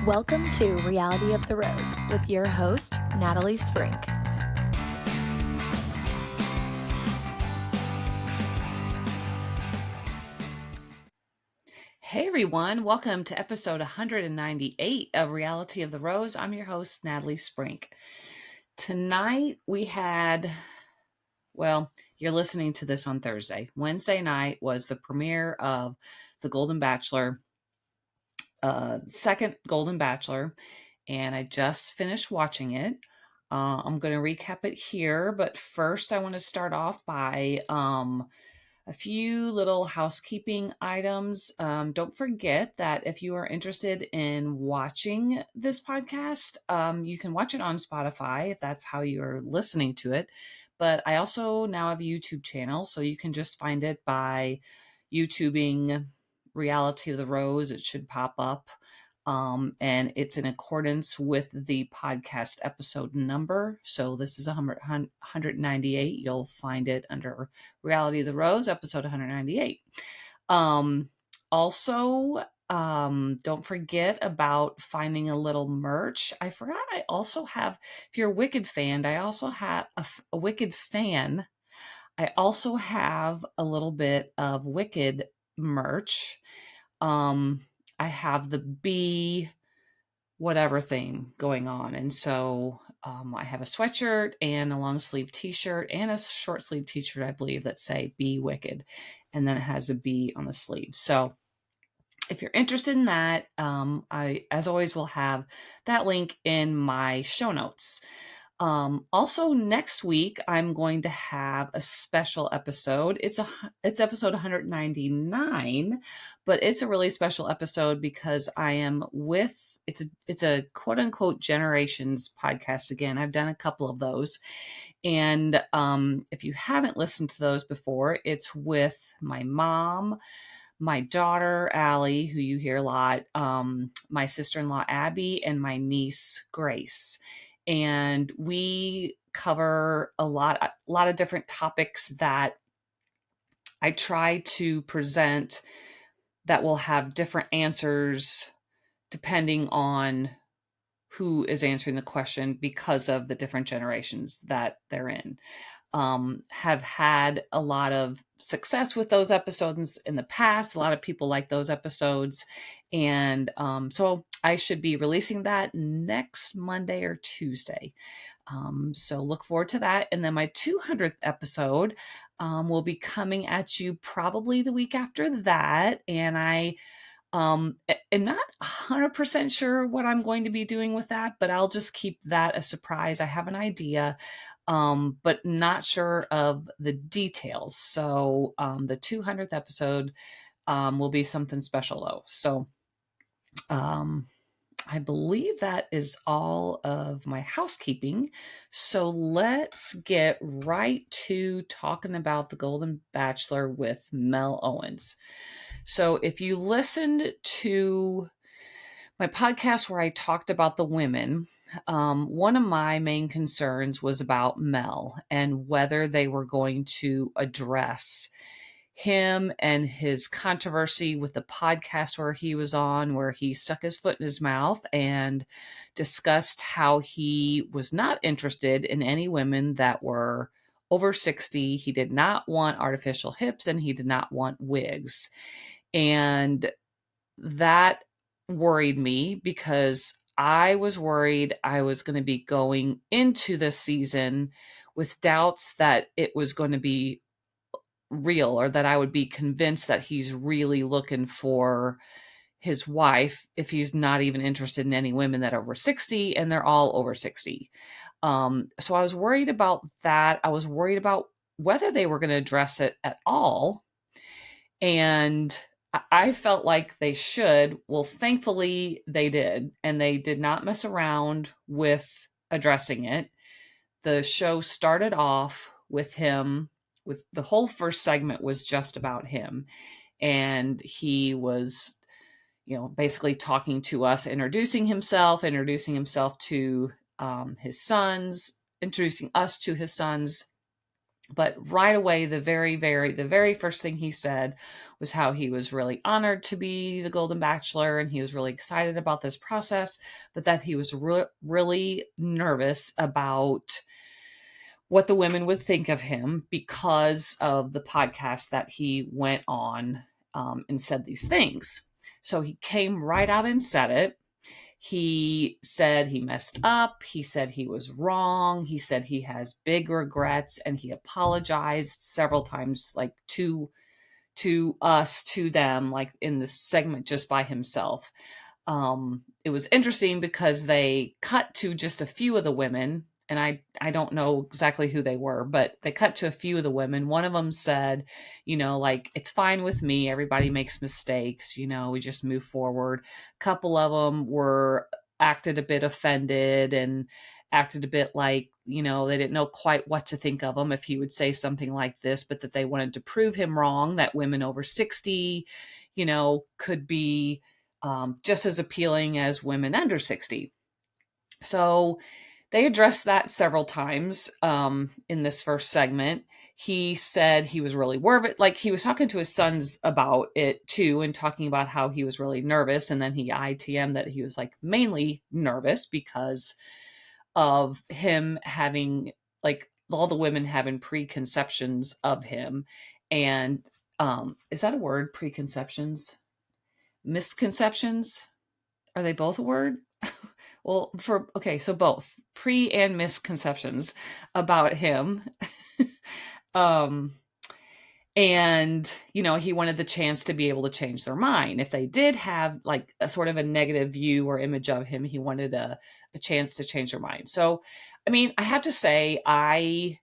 Welcome to Reality of the Rose with your host, Natalie Sprink. Hey everyone, welcome to episode 198 of Reality of the Rose. I'm your host, Natalie Sprink. Tonight we had, you're listening to this on Thursday. Wednesday night was the premiere of the Golden Bachelor, second Golden Bachelor, and I just finished watching it. I'm going to recap it here, but first I want to start off by a few little housekeeping items. Don't forget that if you are interested in watching this podcast, you can watch it on Spotify if that's how you're listening to it. But I also now have a YouTube channel, so you can just find it by YouTubing Reality of the Rose. It should pop up. And it's in accordance with the podcast episode number. So this is 198. You'll find it under Reality of the Rose, episode 198. Also, don't forget about finding a little merch. I forgot I also have, if you're a Wicked fan, I also have a Wicked fan. I also have a little bit of Wicked merch. I have the bee whatever theme going on. And so I have a sweatshirt and a long sleeve t-shirt and a short sleeve t-shirt, I believe, that say Be Wicked. And then it has a bee on the sleeve. So if you're interested in that, I, as always, will have that link in my show notes. Also next week, I'm going to have a special episode. It's episode 199, but it's a really special episode because I am with, it's a quote unquote generations podcast. Again, I've done a couple of those. And, if you haven't listened to those before, it's with my mom, my daughter, Allie, who you hear a lot, my sister-in-law, Abby, and my niece, Grace. And we cover a lot of different topics that I try to present that will have different answers depending on who is answering the question because of the different generations that they're in. Have had a lot of success with those episodes in the past. A lot of people like those episodes. And so I should be releasing that next Monday or Tuesday. So look forward to that. And then my 200th episode will be coming at you probably the week after that. And I am not 100% sure what I'm going to be doing with that, but I'll just keep that a surprise. I have an idea, but not sure of the details. So the 200th episode will be something special though. So I believe that is all of my housekeeping. So let's get right to talking about the Golden Bachelor with Mel Owens. So if you listened to my podcast where I talked about the women, one of my main concerns was about Mel and whether they were going to address him and his controversy with the podcast where he was on, where he stuck his foot in his mouth and discussed how he was not interested in any women that were over 60. He did not want artificial hips and he did not want wigs. And that worried me because I was worried I was going to be going into this season with doubts that it was going to be real or that I would be convinced that he's really looking for his wife if he's not even interested in any women that are over 60 and they're all over 60. So I was worried about that. I was worried about whether they were going to address it at all. And I felt like they should. Well, thankfully they did. And they did not mess around with addressing it. The show started off with him, with the whole first segment was just about him. And he was, basically talking to us, introducing himself to his sons, introducing us to his sons. But right away, the very first thing he said was how he was really honored to be the Golden Bachelor and he was really excited about this process, but that he was really nervous about what the women would think of him because of the podcast that he went on, and said these things. So he came right out and said it. He said he messed up. He said he was wrong. He said he has big regrets and he apologized several times, like to us, to them, like in this segment just by himself. It was interesting because they cut to just a few of the women, and I don't know exactly who they were, but they cut to a few of the women. One of them said, like, it's fine with me. Everybody makes mistakes. We just move forward. A couple of them were acted a bit offended and acted a bit like, they didn't know quite what to think of him if he would say something like this, but that they wanted to prove him wrong, that women over 60, could be just as appealing as women under 60. So they addressed that several times in this first segment. He said he was really worried, like he was talking to his sons about it too, and talking about how he was really nervous. And then he ITM that he was like mainly nervous because of him having, like, all the women having preconceptions of him. And is that a word? Preconceptions? Misconceptions? Are they both a word? Well, so both pre and misconceptions about him. um, and, he wanted the chance to be able to change their mind. If they did have like a sort of a negative view or image of him, he wanted a chance to change their mind. So, I mean, I have to say, I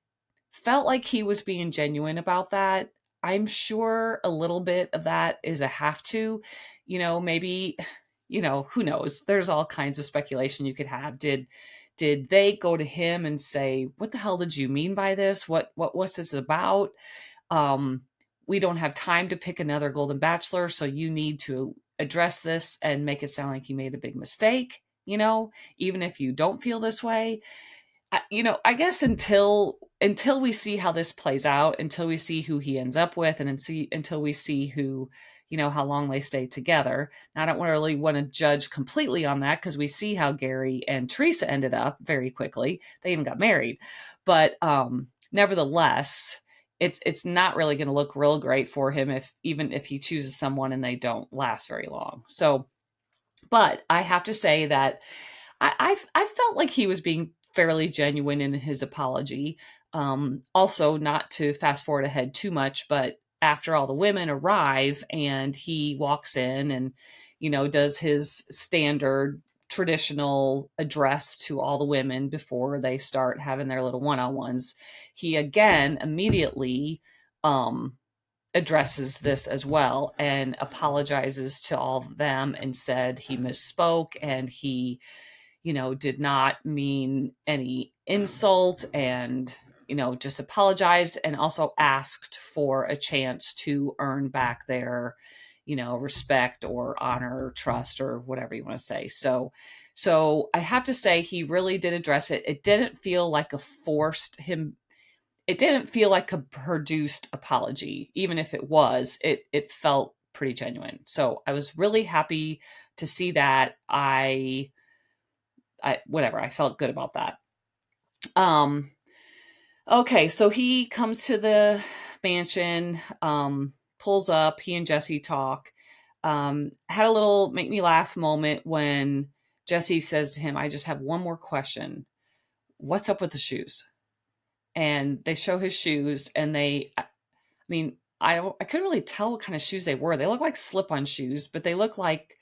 felt like he was being genuine about that. I'm sure a little bit of that is a have to, maybe, who knows? There's all kinds of speculation you could have. Did they go to him and say, "What the hell did you mean by this? What was this about? Um, we don't have time to pick another Golden Bachelor, so you need to address this and make it sound like you made a big mistake, even if you don't feel this way." I guess until we see how this plays out, until we see who he ends up with, and until we see who, how long they stay together. Now, I don't really want to judge completely on that because we see how Gary and Teresa ended up very quickly. They even got married, but nevertheless, it's not really going to look real great for him even if he chooses someone and they don't last very long. So, but I have to say that I felt like he was being fairly genuine in his apology. Also, not to fast forward ahead too much, but after all the women arrive and he walks in and, does his standard traditional address to all the women before they start having their little one-on-ones, he again immediately addresses this as well and apologizes to all of them and said he misspoke and he did not mean any insult and, just apologized and also asked for a chance to earn back their, respect or honor or trust or whatever you want to say. So I have to say he really did address it. It didn't feel like it didn't feel like a produced apology. Even if it was, it felt pretty genuine. So I was really happy to see that. I felt good about that. Okay, so he comes to the mansion, pulls up, he and Jesse talk. Had a little make me laugh moment when Jesse says to him, "I just have one more question. What's up with the shoes?" And they show his shoes and I mean, I couldn't really tell what kind of shoes they were. They look like slip-on shoes, but they look like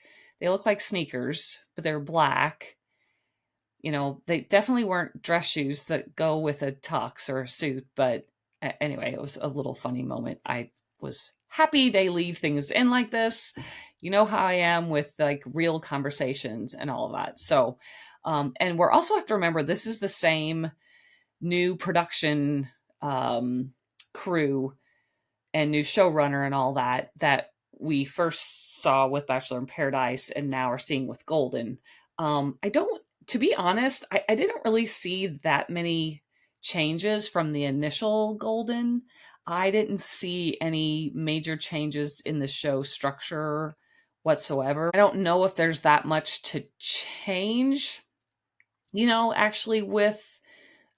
sneakers, but they're black. They definitely weren't dress shoes that go with a tux or a suit, but anyway, it was a little funny moment. I was happy they leave things in like this. You know how I am with like real conversations and all of that. So, and we're also have to remember this is the same new production crew and new showrunner and all that we first saw with Bachelor in Paradise and now are seeing with Golden. I don't, to be honest, I didn't really see that many changes from the initial Golden. I didn't see any major changes in the show structure whatsoever. I don't know if there's that much to change, actually with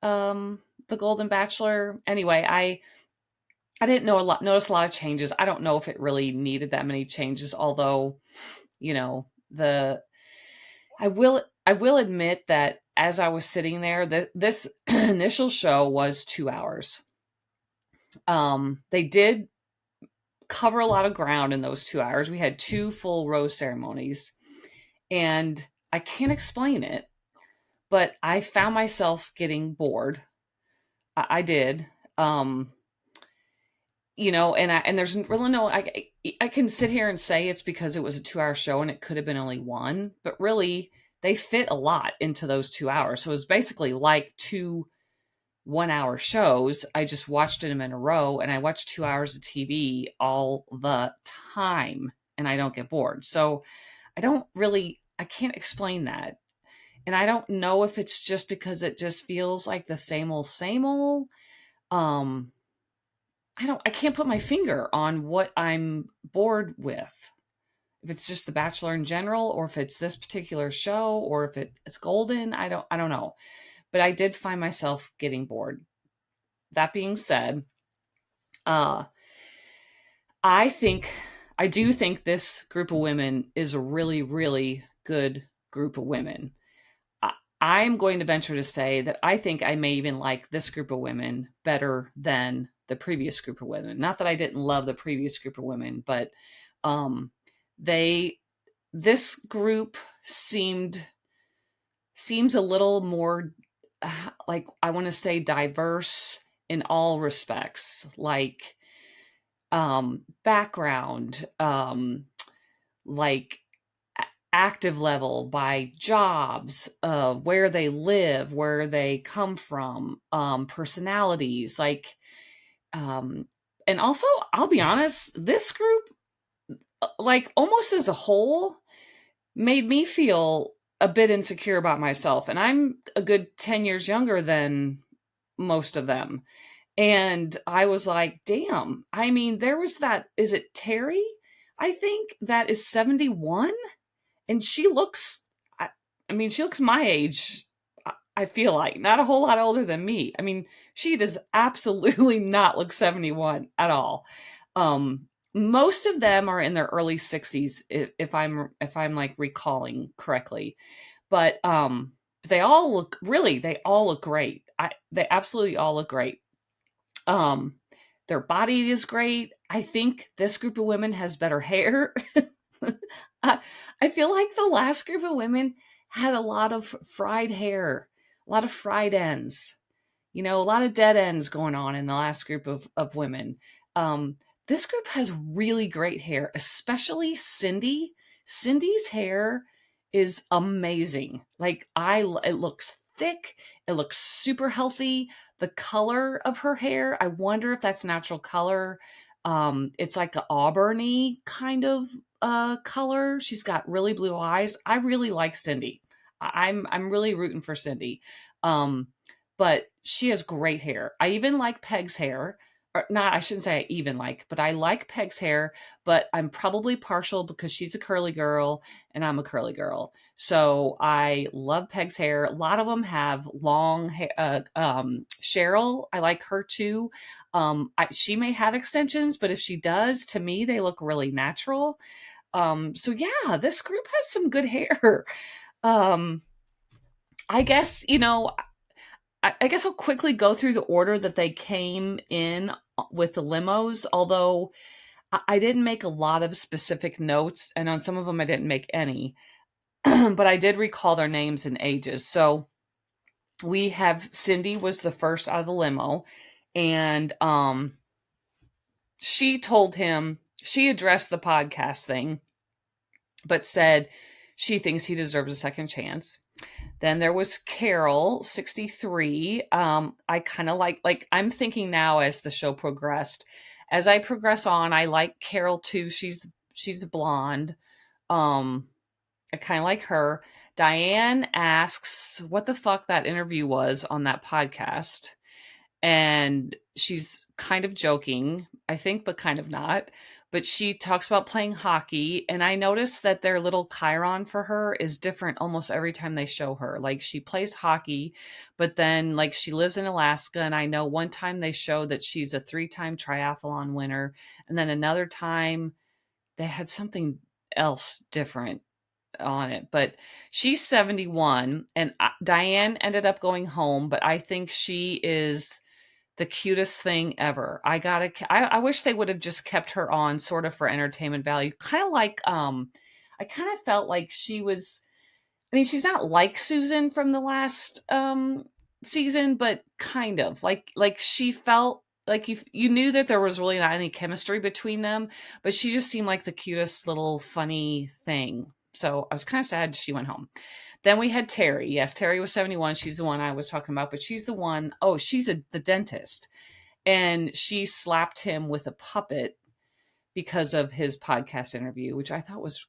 the Golden Bachelor. Anyway, I didn't notice a lot of changes. I don't know if it really needed that many changes, although, the I will admit that as I was sitting there, this initial show was 2 hours. They did cover a lot of ground in those 2 hours. We had 2 full rose ceremonies, and I can't explain it, but I found myself getting bored. I did. And there's really no, I can sit here and say it's because it was a 2 hour show and it could have been only one, but really they fit a lot into those 2 hours. So it was basically like 2 1 hour shows. I just watched them in a row, and I watched 2 hours of TV all the time, and I don't get bored. So I can't explain that. And I don't know if it's just because it just feels like the same old, same old. Um, I can't put my finger on what I'm bored with. If it's just The Bachelor in general, or if it's this particular show, or if it's Golden, I don't know. But I did find myself getting bored. That being said, uh, I do think this group of women is a really, really good group of women. I'm going to venture to say that I think I may even like this group of women better than the previous group of women. Not that I didn't love the previous group of women, but um, they this group seems a little more like, I want to say, diverse in all respects, like background, like active level, by jobs, where they live, where they come from, personalities, like, um, and also, I'll be honest, this group, like almost as a whole, made me feel a bit insecure about myself. And I'm a good 10 years younger than most of them. And I was like, damn. I mean, there was is it Terry? I think that is 71. And she looks, she looks my age. I feel like not a whole lot older than me. I mean, she does absolutely not look 71 at all. Most of them are in their early 60s, if I'm like recalling correctly. But they all look great. They absolutely all look great. Um, their body is great. I think this group of women has better hair. I, I feel like the last group of women had a lot of fried hair, a lot of fried ends, a lot of dead ends going on in the last group of women. Um, this group has really great hair, especially Cindy. Cindy's hair is amazing. Like, it looks thick. It looks super healthy. The color of her hair, I wonder if that's natural color. It's like an auburny kind of color. She's got really blue eyes. I really like Cindy. I'm really rooting for Cindy. But she has great hair. I even like Peg's hair. Or not, I shouldn't say I even like, but I like Peg's hair, but I'm probably partial because she's a curly girl and I'm a curly girl. So I love Peg's hair. A lot of them have long hair. Cheryl, I like her too. She may have extensions, but if she does, to me, they look really natural. So yeah, this group has some good hair. Um, I guess, I guess I'll quickly go through the order that they came in with the limos, although I didn't make a lot of specific notes, and on some of them I didn't make any, but I did recall their names and ages. So we have Cindy was the first out of the limo, and she addressed the podcast thing, but said she thinks he deserves a second chance. Then there was Carol, 63. I kind of like I'm thinking now as the show progressed. As I progress on, I like Carol too. She's blonde. I kind of like her. Diane asks what the fuck that interview was on that podcast. and she's kind of joking, I think, but kind of not. But she talks about playing hockey, and I noticed that their little chyron for her is different almost every time they show her. Like, she plays hockey, but then, like, she lives in Alaska, and I know one time they showed that she's a 3-time triathlon winner, and then another time they had something else different on it. But she's 71, and Diane ended up going home, but I think she is the cutest thing ever. I wish they would have just kept her on sort of for entertainment value. Kind of like I kind of felt like she was, I mean, she's not like Susan from the last season, but kind of. Like she felt like you knew that there was really not any chemistry between them, but she just seemed like the cutest little funny thing. So I was kind of sad she went home. Then we had Terry. Yes, Terry was 71. She's the one I was talking about, but she's the one, oh, she's the dentist. And she slapped him with a puppet because of his podcast interview, which I thought was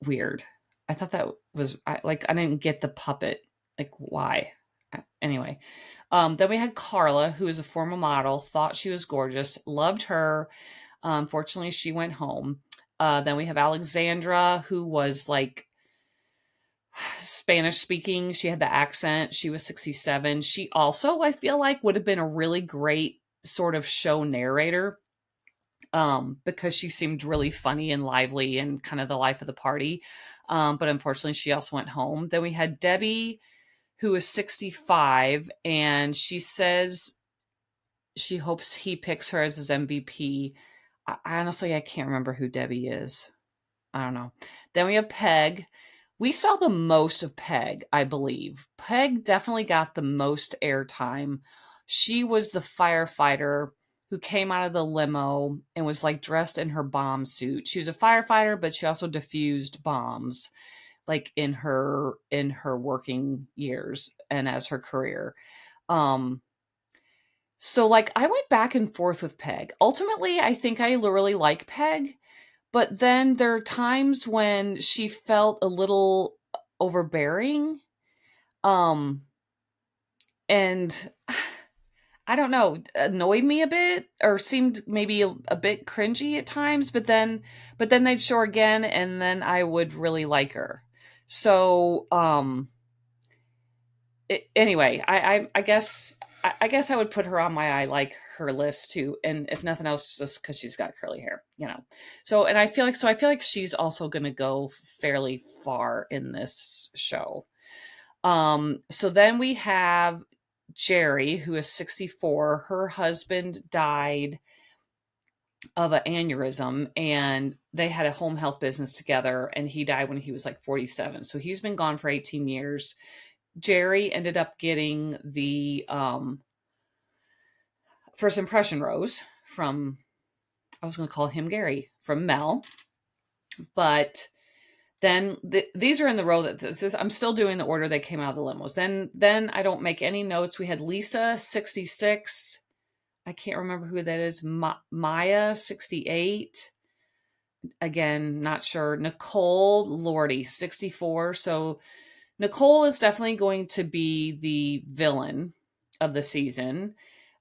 weird. I thought that was I didn't get the puppet. Like, why? Anyway, then we had Carla, who is a former model, thought she was gorgeous, loved her. Fortunately, she went home. Then we have Alexandra, who was like Spanish speaking. She had the accent. She was 67. She also, I feel like, would have been a really great sort of show narrator, because she seemed really funny and lively and kind of the life of the party. But unfortunately, she also went home. Then we had Debbie, who is 65, and she says she hopes he picks her as his MVP. Honestly, I can't remember who Debbie is. I don't know. Then we have Peg. We saw the most of Peg, I believe. Peg definitely got the most airtime. She was the firefighter who came out of the limo and was like dressed in her bomb suit. She was a firefighter, but she also diffused bombs like in her working years and as her career. So like I went back and forth with Peg. Ultimately, I think I really like Peg, but then there are times when she felt a little overbearing. Um and I don't know, annoyed me a bit or seemed maybe a bit cringy at times, but then they'd show her again and then I would really like her. So anyway, I guess I would put her on my I like her list too, and if nothing else, just because she's got curly hair, you know. So, and I feel like she's also going to go fairly far in this show. So then we have Jerry, who is 64. Her husband died of an aneurysm, and they had a home health business together, and he died when he was like 47. So he's been gone for 18 years. Jerry ended up getting the first impression rose from, I was going to call him Gary, from Mel. But then these are in the row that this is, I'm still doing the order they came out of the limos. Then I don't make any notes. We had Lisa, 66. I can't remember who that is. Maya, 68. Again, not sure. Nicole Lordy, 64. So Nicole is definitely going to be the villain of the season.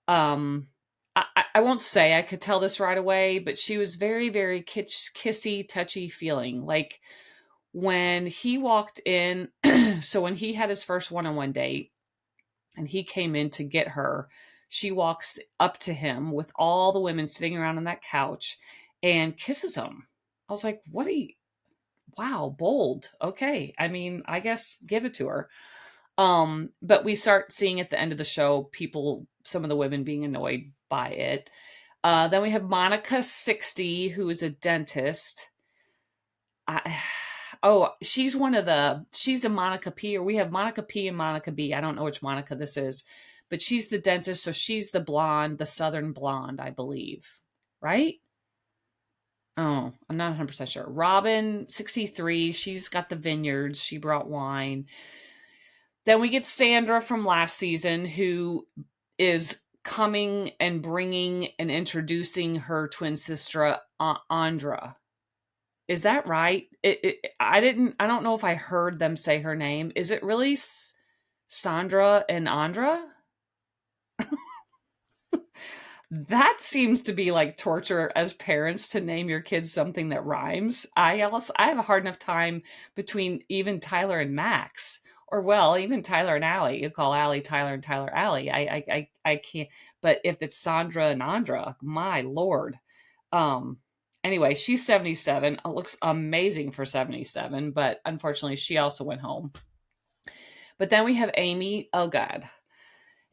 I won't say I could tell this right away, but she was very, very kissy, touchy feeling. Like when he walked in, so when he had his first one-on-one date and he came in to get her, she walks up to him with all the women sitting around on that couch and kisses him. I was like, what are you? Wow, bold. Okay. I mean, I guess give it to her. But we start seeing at the end of the show, some of the women being annoyed by it. Then we have Monica, 60, who is a dentist. She's a Monica P, or we have Monica P and Monica B. I don't know which Monica this is, but she's the dentist. So she's the blonde, the Southern blonde, I believe. Right? Oh, I'm not 100% sure. Robin, 63. She's got the vineyards. She brought wine. Then we get Sandra from last season, who is coming and bringing and introducing her twin sister, Andra. Is that right? I don't know if I heard them say her name. Is it really Sandra and Andra? That seems to be like torture as parents to name your kids something that rhymes. I have a hard enough time between even Tyler and Max, or well, even Tyler and Allie. You call Allie Tyler and Tyler Allie. I can't. But if it's Sandra and Andra, my lord. Um. Anyway, she's 77. Looks amazing for 77, but unfortunately, she also went home. But then we have Amy. Oh God,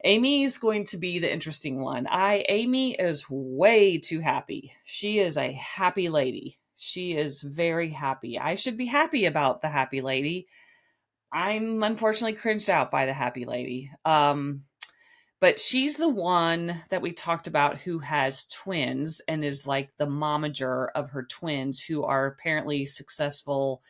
Amy is going to be the interesting one. Amy is way too happy. She is a happy lady. She is very happy. I should be happy about the happy lady. I'm unfortunately cringed out by the happy lady. But she's the one that we talked about who has twins and is like the momager of her twins who are apparently successful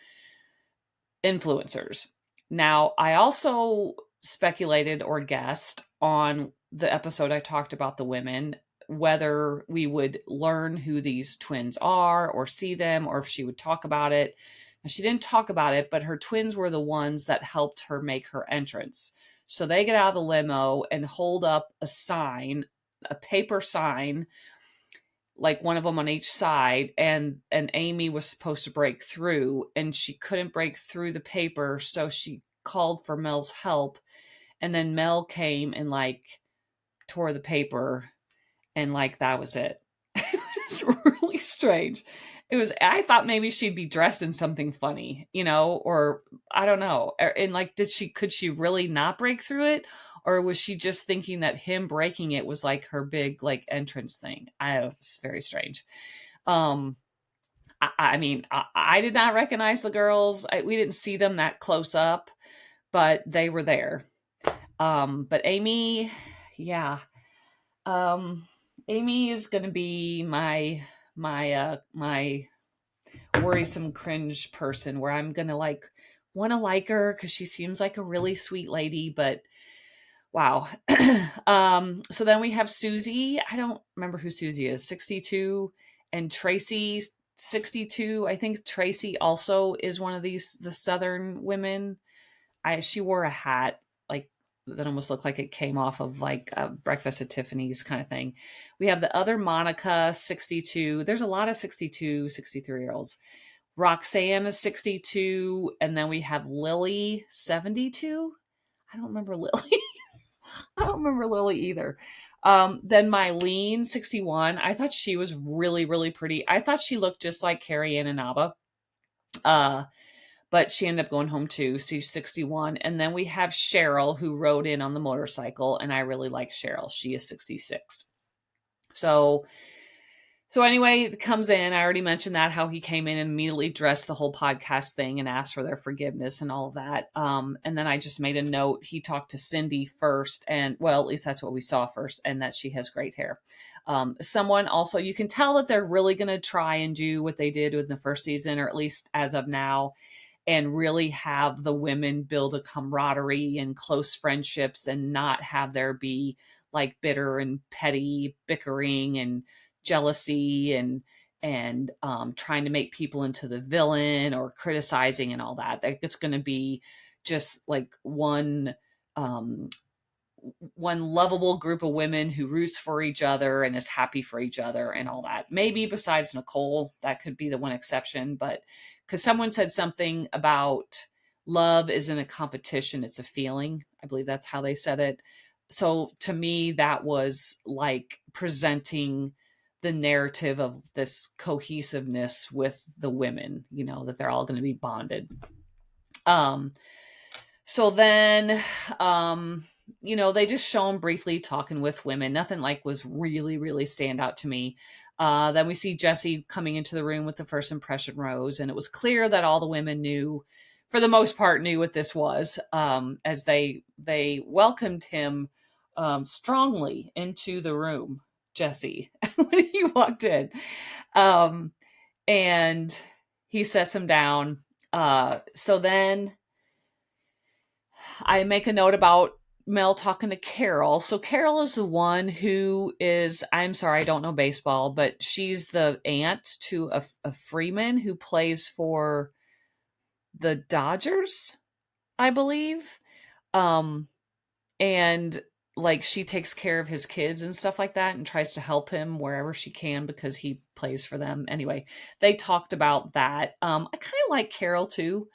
influencers. Now, I also speculated or guessed on the episode I talked about the women whether we would learn who these twins are or see them or if she would talk about it. And she didn't talk about it, but her twins were the ones that helped her make her entrance. So they get out of the limo and hold up a sign, a paper sign, like one of them on each side, and Amy was supposed to break through and she couldn't break through the paper, so she called for Mel's help, and then Mel came and like tore the paper, and like that was it. It was really strange. I thought maybe she'd be dressed in something funny, or I don't know. And like, could she really not break through it? Or was she just thinking that him breaking it was like her big like entrance thing? It's very strange. Um, I mean, I did not recognize the girls. We didn't see them that close up, but they were there. But Amy, yeah. Um, Amy is going to be my worrisome cringe person where I'm going to want to like her because she seems like a really sweet lady, but wow. So then we have Susie. I don't remember who Susie is, 62, and Tracy, 62. I think Tracy also is one of the Southern women. She wore a hat like that almost looked like it came off of like a Breakfast at Tiffany's kind of thing. We have the other Monica, 62. There's a lot of 62, 63-year-olds. Roxanne is 62, and then we have Lily, 72. I don't remember Lily. I don't remember Lily either. Then Mylene, 61. I thought she was really, really pretty. I thought she looked just like Carrie Ann Inaba. But she ended up going home too. She's 61. And then we have Cheryl, who rode in on the motorcycle, and I really like Cheryl. She is 66. So anyway, it comes in. I already mentioned that, how he came in and immediately dressed the whole podcast thing and asked for their forgiveness and all of that. And then I just made a note. He talked to Cindy first, and well, at least that's what we saw first, and that she has great hair. Someone also, you can tell that they're really going to try and do what they did in the first season, or at least as of now, and really have the women build a camaraderie and close friendships and not have there be like bitter and petty bickering and jealousy and trying to make people into the villain or criticizing and all that. It's going to be just like one lovable group of women who roots for each other and is happy for each other and all that. Maybe besides Nicole, that could be the one exception, but because someone said something about love isn't a competition, it's a feeling. I believe that's how they said it. So to me, that was like presenting the narrative of this cohesiveness with the women, that they're all going to be bonded. So then, they just show him briefly talking with women. Nothing like was really, really stand out to me. Then we see Jesse coming into the room with the first impression rose, and it was clear that all the women for the most part, knew what this was, as they welcomed him strongly into the room, Jesse, when he walked in. And he sets him down. So then I make a note about Mel talking to Carol. So Carol is the one who is, I'm sorry, I don't know baseball, but she's the aunt to a Freeman who plays for the Dodgers, I believe. And like she takes care of his kids and stuff like that and tries to help him wherever she can because he plays for them. Anyway, they talked about that. I kind of like Carol too.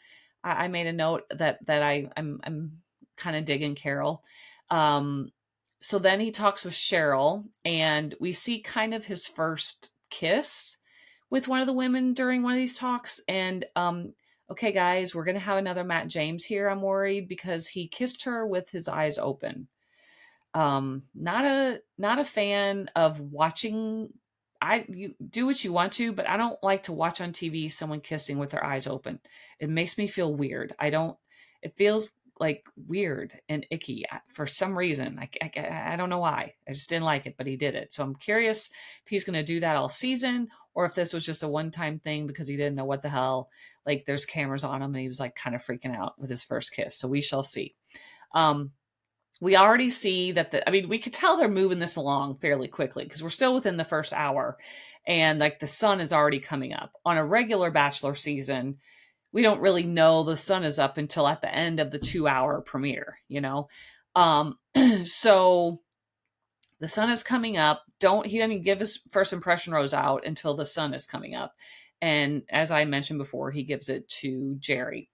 I made a note that I'm kind of digging Carol. Um, so then he talks with Cheryl, and we see kind of his first kiss with one of the women during one of these talks. And okay, guys, we're gonna have another Matt James here. I'm worried because he kissed her with his eyes open. Not a fan of watching. You do what you want to, but I don't like to watch on TV someone kissing with their eyes open. It makes me feel weird. I don't. It feels like weird and icky for some reason. I don't know why. I just didn't like it, but he did it. So I'm curious if he's going to do that all season, or if this was just a one-time thing because he didn't know what the hell. Like there's cameras on him, and he was like kind of freaking out with his first kiss. So we shall see. We already see that we could tell they're moving this along fairly quickly because we're still within the first hour, and like the sun is already coming up. On a regular Bachelor season, we don't really know the sun is up until at the end of the 2-hour premiere, you know? So the sun is coming up. He doesn't give his first impression rose out until the sun is coming up. And as I mentioned before, he gives it to Jerry.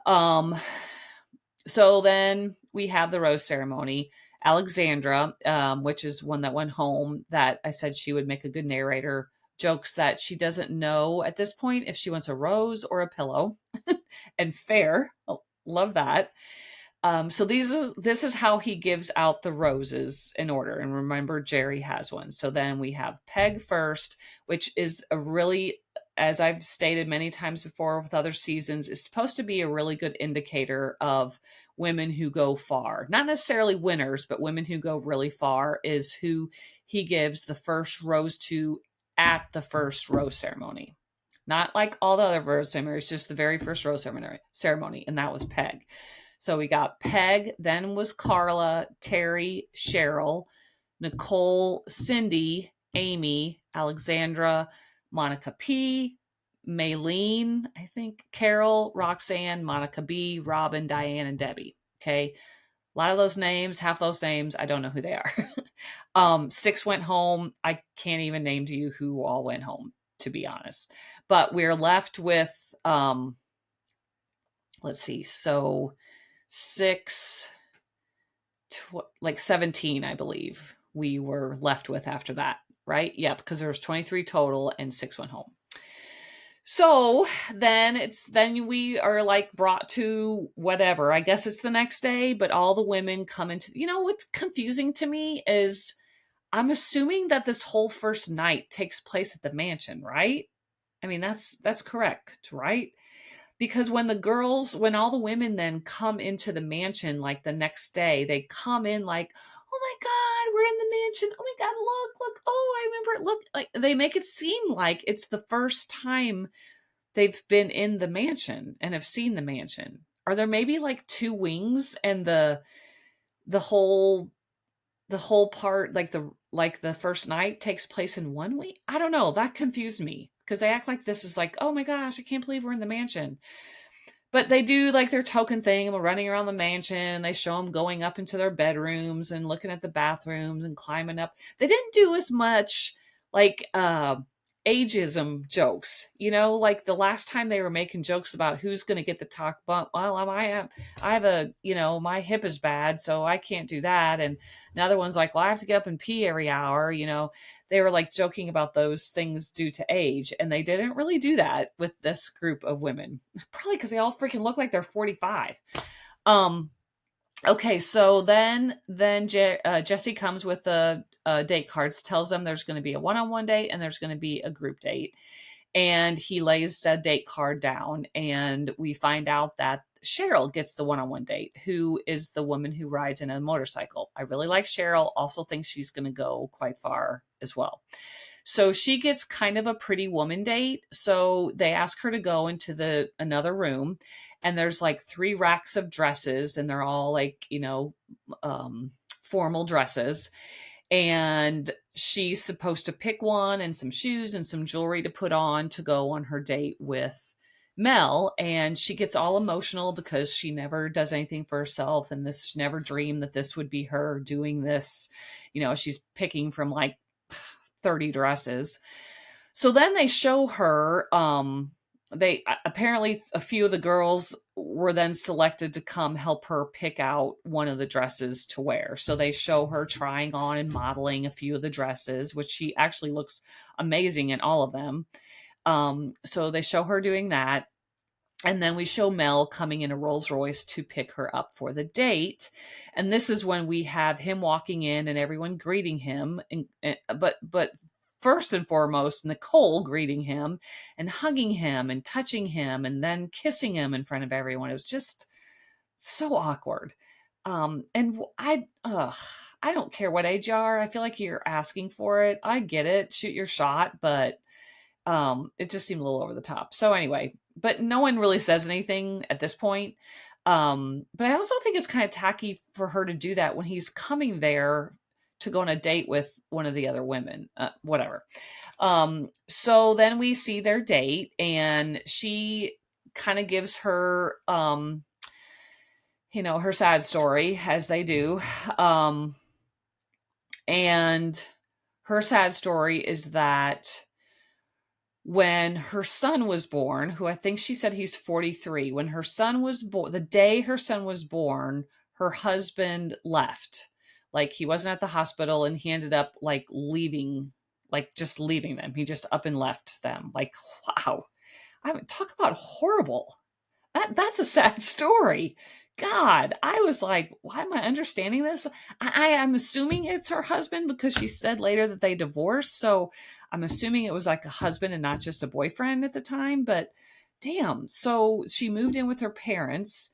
So then we have the rose ceremony. Alexandra, which is one that went home, that I said she would make a good narrator, jokes that she doesn't know at this point if she wants a rose or a pillow. And fair. Oh, love that. So this is how he gives out the roses in order. And remember, Jerry has one. So then we have Peg first, which is a really, as I've stated many times before with other seasons, is supposed to be a really good indicator of women who go far. Not necessarily winners, but women who go really far is who he gives the first rose to at the first rose ceremony. Not like all the other rose ceremonies, just the very first rose ceremony, and that was Peg. So we got Peg, then was Carla, Terry, Cheryl, Nicole, Cindy, Amy, Alexandra, Monica P, Maylene, I think, Carol, Roxanne, Monica B, Robin, Diane, and Debbie. Okay. A lot of those names, half those names, I don't know who they are. 6 went home. I can't even name to you who all went home, to be honest. But we're left with, let's see. So 6, like 17, I believe we were left with after that, right? Yeah, because there was 23 total and 6 went home. So then we are like brought to whatever. I guess it's the next day, but all the women come into, what's confusing to me is I'm assuming that this whole first night takes place at the mansion, right? I mean, that's correct, right? Because when all the women then come into the mansion, like the next day, they come in like, oh my God, we're in the mansion. Oh my God, look. Oh, I remember it. Look, like they make it seem like it's the first time they've been in the mansion and have seen the mansion. Are there maybe like 2 wings and the whole part, like the first night takes place in one wing? I don't know. That confused me because they act like this is like, oh my gosh, I can't believe we're in the mansion. But they do like their token thing, running around the mansion. They show them going up into their bedrooms and looking at the bathrooms and climbing up. They didn't do as much like ageism jokes, like the last time they were making jokes about who's going to get the talk bump. Well, I have a, my hip is bad, so I can't do that. And another one's like, well, I have to get up and pee every hour. They were like joking about those things due to age, and they didn't really do that with this group of women. Probably because they all freaking look like they're 45. Okay, so then Jesse comes with the date cards, tells them there's going to be a one-on-one date and there's going to be a group date. And he lays a date card down, and we find out that Cheryl gets the one-on-one date, who is the woman who rides in a motorcycle. I really like Cheryl, also think she's going to go quite far as well. So she gets kind of a pretty woman date. So they ask her to go into another room, and there's like 3 racks of dresses, and they're all like, formal dresses. And she's supposed to pick one and some shoes and some jewelry to put on to go on her date with Mel, and she gets all emotional because she never does anything for herself, and this she never dreamed that this would be her doing this. She's picking from like 30 dresses. So then they show her, they apparently a few of the girls were then selected to come help her pick out one of the dresses to wear. So they show her trying on and modeling a few of the dresses, which she actually looks amazing in all of them. So they show her doing that. And then we show Mel coming in a Rolls Royce to pick her up for the date. And this is when we have him walking in and everyone greeting him. But first and foremost, Nicole greeting him and hugging him and touching him and then kissing him in front of everyone. It was just so awkward. And I don't care what age you are. I feel like you're asking for it. I get it. Shoot your shot, but it just seemed a little over the top. So anyway, but no one really says anything at this point. But I also think it's kind of tacky for her to do that when he's coming there to go on a date with one of the other women, whatever. So then we see their date and she kind of gives her, her sad story as they do. And her sad story is that when her son was born, who I think she said he's 43, when her son was born, the day her son was born, her husband left. Like he wasn't at the hospital and he ended up like leaving, like just leaving them. He just up and left them. Like, wow. I mean, talk about horrible. That's a sad story. God, I was like, why am I understanding this? I'm assuming it's her husband because she said later that they divorced. So I'm assuming it was like a husband and not just a boyfriend at the time. But damn. So she moved in with her parents.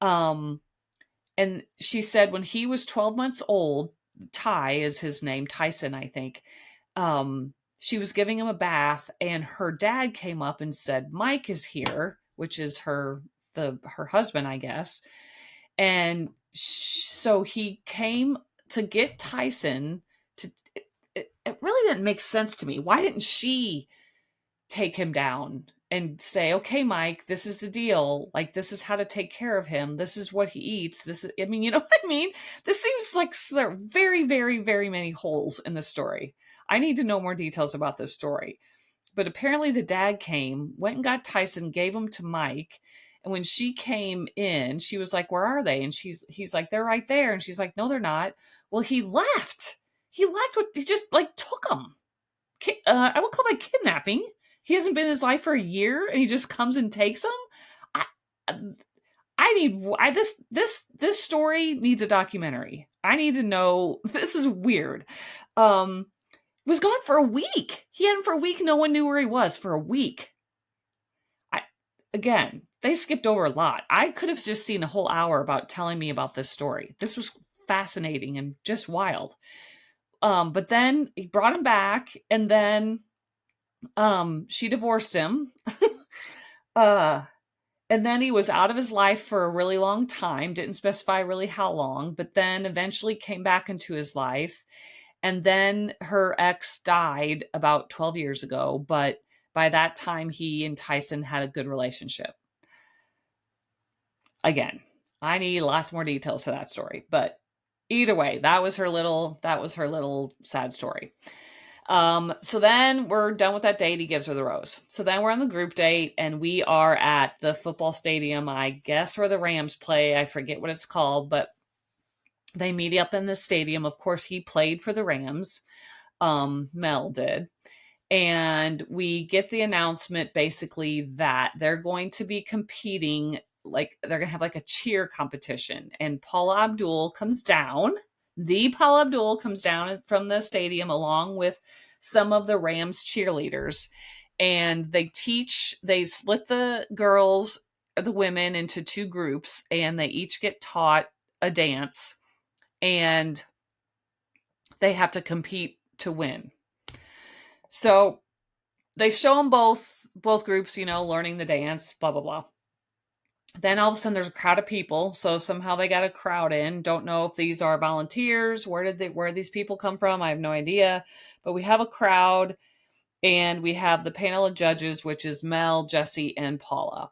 And she said when he was 12 months old, Ty is his name, Tyson, I think. She was giving him a bath and her dad came up and said, Mike is here, which is her husband, I guess. And so he came to get Tyson to, it really didn't make sense to me. Why didn't she take him down and say, okay, Mike, this is the deal. Like, this is how to take care of him. This is what he eats. This is, I mean, you know what I mean? This seems like there are very, very, very many holes in the story. I need to know more details about this story. But apparently the dad came, went and got Tyson, gave him to Mike. And when she came in, she was like, where are they? And he's like, they're right there. And she's like, no, they're not. Well, he left. He just like took them. I would call that kidnapping. He hasn't been in his life for a year and he just comes and takes them. This story needs a documentary. I need to know. This is weird. Was gone for a week. He had him for a week. No one knew where he was for a week. Again, they skipped over a lot. I could have just seen a whole hour about telling me about this story. This was fascinating and just wild. But then he brought him back and then she divorced him. And then he was out of his life for a really long time. Didn't specify really how long, but then eventually came back into his life. And then her ex died about 12 years ago. But by that time, he and Tyson had a good relationship. Again, I need lots more details to that story. But either way, that was her little sad story. So then we're done with that date. He gives her the rose. So then we're on the group date and we are at the football stadium, I guess where the Rams play. I forget what it's called, but they meet up in the stadium. Of course, he played for the Rams. Mel did. And we get the announcement basically that they're going to be competing, like they're going to have like a cheer competition. And Paula Abdul comes down. The Paula Abdul comes down from the stadium along with some of the Rams cheerleaders. And they split the girls, the women into two groups, and they each get taught a dance. And they have to compete to win. So they show them both groups, learning the dance, blah, blah, blah. Then all of a sudden there's a crowd of people. So somehow they got a crowd in. Don't know if these are volunteers. Where these people come from? I have no idea. But we have a crowd And we have the panel of judges, which is Mel, Jesse, and Paula.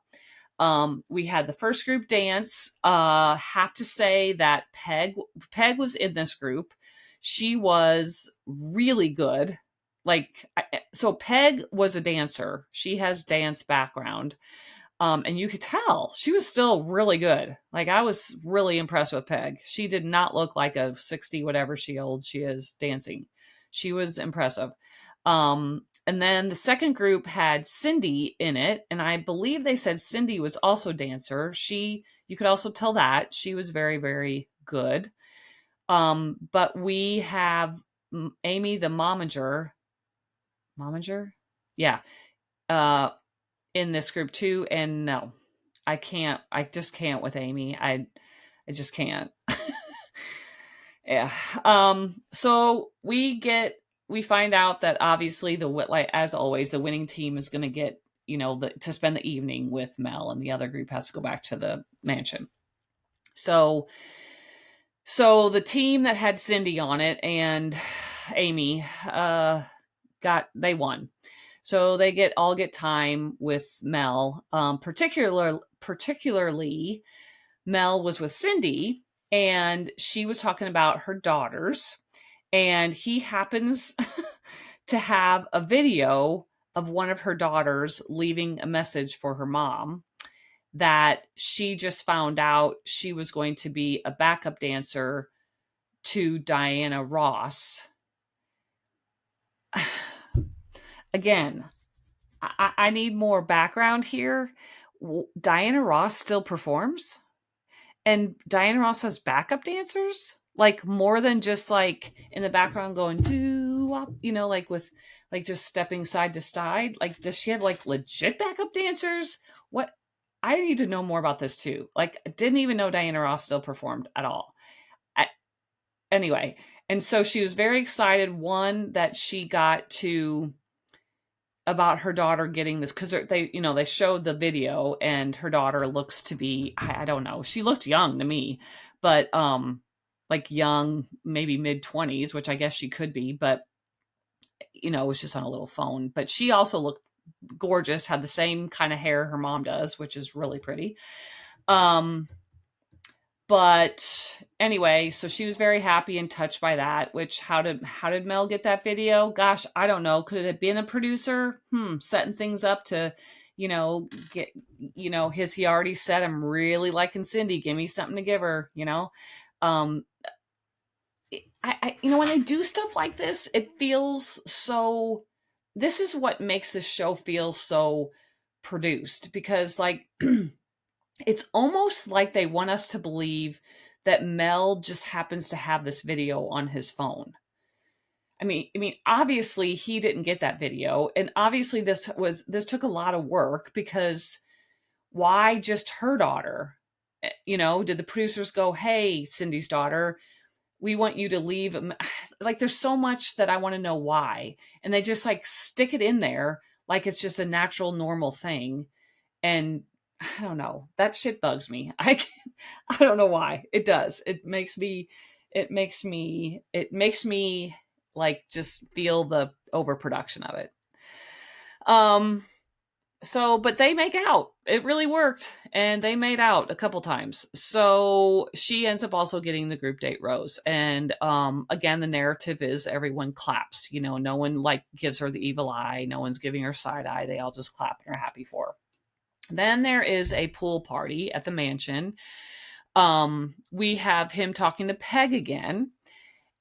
We had the first group dance. Have to say that Peg was in this group. She was really good. So Peg was a dancer. She has dance background. And you could tell she was still really good. Like, I was really impressed with Peg. She did not look like a 60 whatever she is dancing. She was impressive. And then the second group had Cindy in it, and I believe they said Cindy was also a dancer. You could also tell that she was very, very good. But we have Amy, the momager, yeah, in this group too. And no, I just can't with Amy. I just can't. Yeah. So we find out that obviously like as always, the winning team is going to get, to spend the evening with Mel, and the other group has to go back to the mansion. So the team that had Cindy on it and Amy, they won. So they all get time with Mel. Particularly Mel was with Cindy, and she was talking about her daughters, and he happens to have a video of one of her daughters leaving a message for her mom that she just found out she was going to be a backup dancer to Diana Ross. Again, I need more background here. Diana Ross still performs? And Diana Ross has backup dancers, like more than just like in the background going doo wop, like just stepping side to side. Like, does she have like legit backup dancers? What? I need to know more about this too. Like, I didn't even know Diana Ross still performed at all. Anyway, and so she was very excited. One, that she got to about her daughter getting this, because they showed the video, and her daughter looks to be, I don't know, she looked young to me, but like young, maybe mid-20s, which I guess she could be, but it was just on a little phone. But she also looked gorgeous, had the same kind of hair her mom does, which is really pretty. But anyway, so she was very happy and touched by that. Which, how did Mel get that video? Gosh, I don't know. Could it have been a producer setting things up to, get, he already said, I'm really liking Cindy, give me something to give her, I when they do stuff like this, it feels so. This is what makes this show feel so produced, because like it's almost like they want us to believe that Mel just happens to have this video on his phone. I mean, obviously he didn't get that video, and obviously this took a lot of work, because why just her daughter? Did the producers go, "Hey, Cindy's daughter, we want you to leave"? Like, there's so much that I want to know why, and they just like stick it in there like it's just a natural, normal thing, and I don't know. That shit bugs me. I don't know why. It does. It makes me like just feel the overproduction of it. But they make out. It really worked, and they made out a couple times. So she ends up also getting the group date rose. And again, the narrative is everyone claps. No one like gives her the evil eye. No one's giving her side eye. They all just clap and are happy for her. Then there is a pool party at the mansion. We have him talking to Peg again.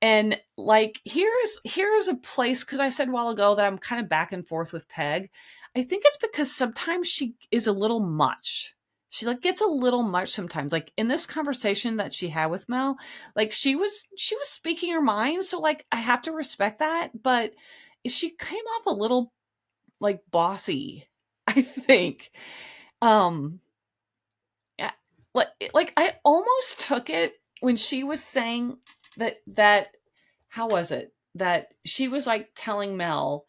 And like, here's a place, because I said a while ago that I'm kind of back and forth with Peg. I think it's because sometimes she is a little much. She like gets a little much sometimes. Like in this conversation that she had with Mel, like she was speaking her mind. So like I have to respect that. But she came off a little like bossy, I think. Yeah, like I almost took it when she was saying that how was it that she was like telling Mel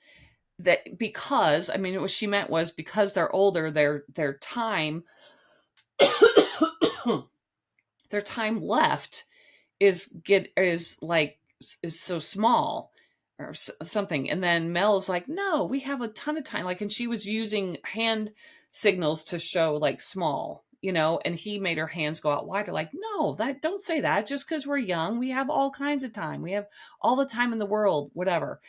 that, because what she meant was, because they're older, their time their time left is so small, or something. And then Mel is like, no, we have a ton of time. Like, and she was using hand signals to show like small, and he made her hands go out wider. Like, no, don't say that. Just because we're young, we have all kinds of time. We have all the time in the world, whatever.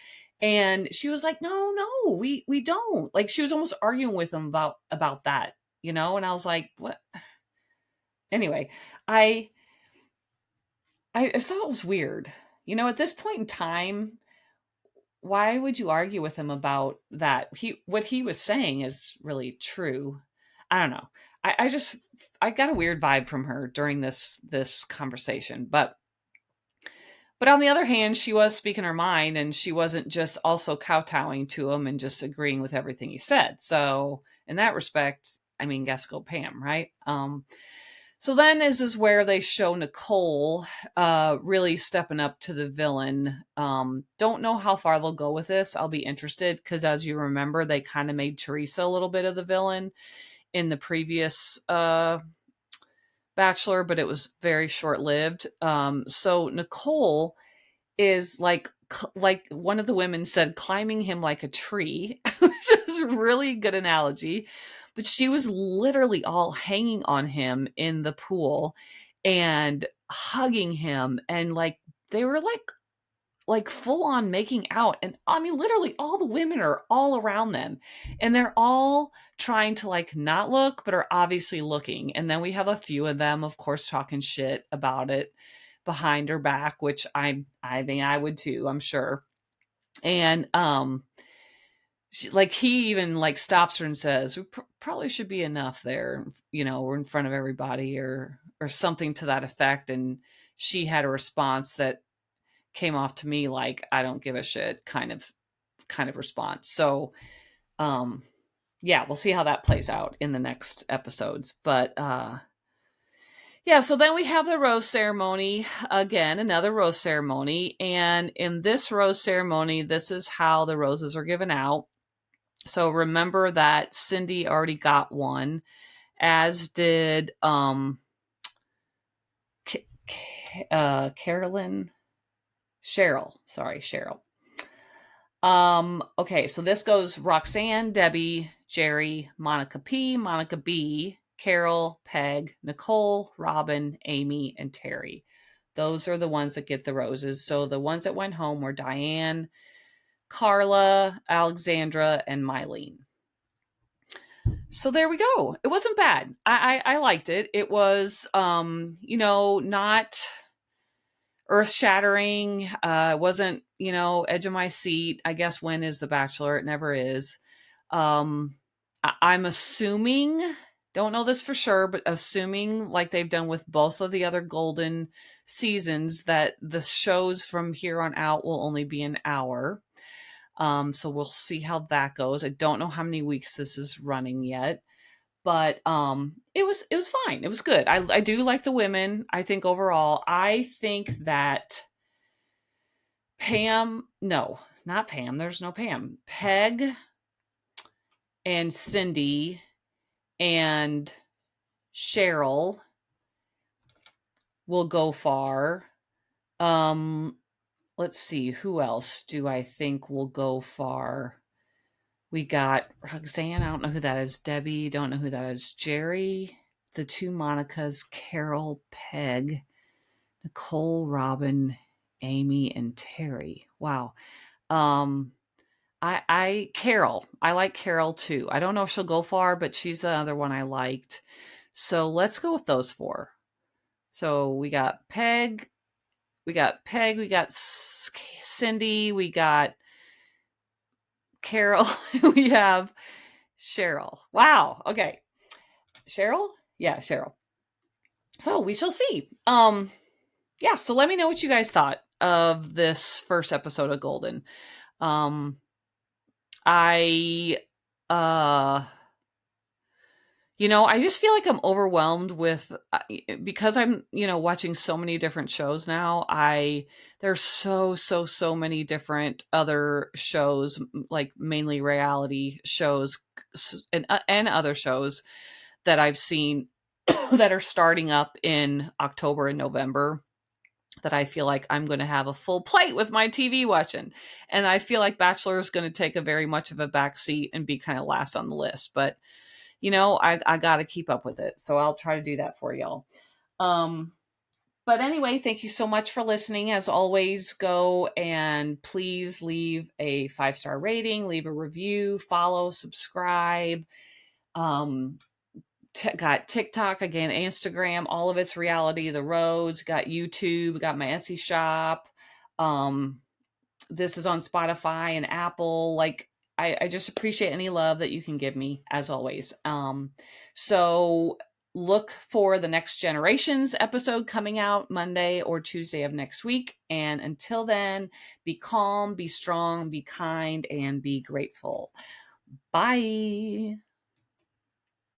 And she was like, no, we don't. Like, she was almost arguing with him about that, and I was like, what? Anyway, I just thought it was weird. At this point in time, why would you argue with him about that? What he was saying is really true. I don't know. I got a weird vibe from her during this conversation, but on the other hand, she was speaking her mind, and she wasn't just also kowtowing to him and just agreeing with everything he said. So in that respect, I mean, guess go Pam, right? So then is where they show Nicole really stepping up to the villain. Don't know how far they'll go with this. I'll be interested because, as you remember, they kind of made Teresa a little bit of the villain in the previous Bachelor, but it was very short-lived. So Nicole is like one of the women said, climbing him like a tree, which is a really good analogy. But she was literally all hanging on him in the pool and hugging him, and like they were like full on making out. And I mean, literally all the women are all around them, and they're all trying to like not look, but are obviously looking. And then we have a few of them, of course, talking shit about it behind her back, which I mean, I would too, I'm sure. And he even like stops her and says, we probably should be enough there, we're in front of everybody, or something to that effect. And she had a response that came off to me like, I don't give a shit kind of response. So yeah, we'll see how that plays out in the next episodes. But yeah, so then we have the rose ceremony. Again, another rose ceremony. And in this rose ceremony, this is how the roses are given out. So remember that Cindy already got one, as did Carolyn. Cheryl. Sorry, Cheryl. Okay, so this goes Roxanne, Debbie, Jerry, Monica P, Monica B, Carol, Peg, Nicole, Robin, Amy, and Terry. Those are the ones that get the roses. So the ones that went home were Diane, Carla, Alexandra, and Mylene. So there we go. It wasn't bad. I liked it. It was, not earth shattering. It wasn't, edge of my seat. I guess when is The Bachelor? It never is. I'm assuming, don't know this for sure, but assuming like they've done with both of the other Golden seasons, that the shows from here on out will only be an hour. So we'll see how that goes. I don't know how many weeks this is running yet, but it was fine. It was good. I do like the women. I think overall, I think that Pam, no, not Pam. There's no Pam. Peg and Cindy and Cheryl will go far. Let's see, who else do I think will go far? We got Roxanne, I don't know who that is. Debbie, don't know who that is. Jerry, the two Monicas, Carol, Peg, Nicole, Robin, Amy, and Terry. Wow. Carol. I like Carol too. I don't know if she'll go far, but she's the other one I liked. So let's go with those four. So we got Peg, we got Cindy, we got Carol, we have Cheryl. Wow. Okay. Cheryl? Yeah, Cheryl. So we shall see. Yeah, so let me know what you guys thought of this first episode of Golden. I I just feel like I'm overwhelmed with, because I'm, watching so many different shows now. There's so many different other shows, like mainly reality shows and other shows that I've seen that are starting up in October and November. that I feel like I'm going to have a full plate with my TV watching. And I feel like Bachelor is going to take a very much of a back seat and be kind of last on the list. But, I got to keep up with it. So I'll try to do that for y'all. But anyway, thank you so much for listening. As always, go and please leave a 5-star rating, leave a review, follow, subscribe. Got TikTok, again, Instagram, all of it's Reality of the Rose. Got YouTube, got my Etsy shop. This is on Spotify and Apple. Like, I just appreciate any love that you can give me, as always. So look for the Next Generations episode coming out Monday or Tuesday of next week. And until then, be calm, be strong, be kind, and be grateful. Bye.